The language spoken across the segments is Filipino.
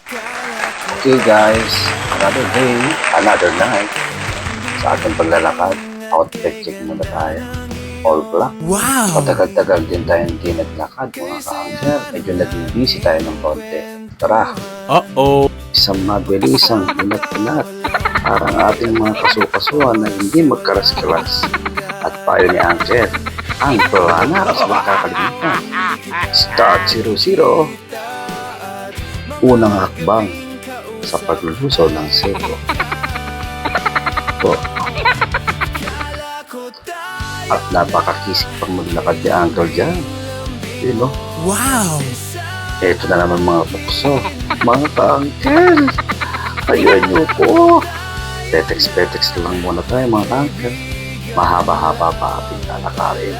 Okay guys, another day, another night. Sa ating paglalakad, outfit check muna tayo. All black. Wow! Matagal-tagal din tayo hindi naglakad mga ka-angel. Medyo naging busy tayo ng konti. Tara, Uh-oh! isang mabilisang inat-inat. Parang ating mga kasukasuan na hindi magkaras-karas. At payo ni Angel, ang plana sa magkakalimutan. Start 0-0. Unang hakbang sa paglulusaw ng seko. At napakakisik pang maglakad ni Uncle dyan. Yun o. Wow! Eto na naman mga bukso. Mga ka-uncle. Ayun nyo po. Petex-petex lang muna tayo mga ka-uncle. Mahaba-haba pa ating lalakarin.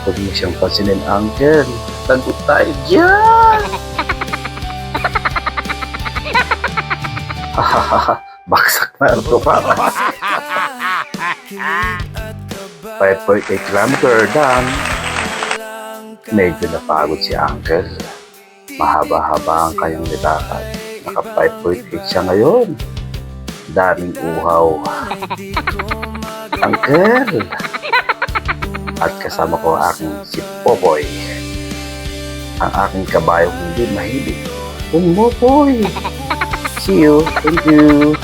Huwag mo siyang pansinin, uncle. Lagot tayo dyan. Hahaha. Baksak na ito pa. 5.8 kilometer down. Medyo napagod si uncle. Mahaba-haba ang kanyang nilakad. Naka 5.8 siya ngayon. Daming uhaw. Uncle! At kasama ko ang aking si Popoy. Ang aking kabayong hindi mahilig. Popoy! See you. Thank you.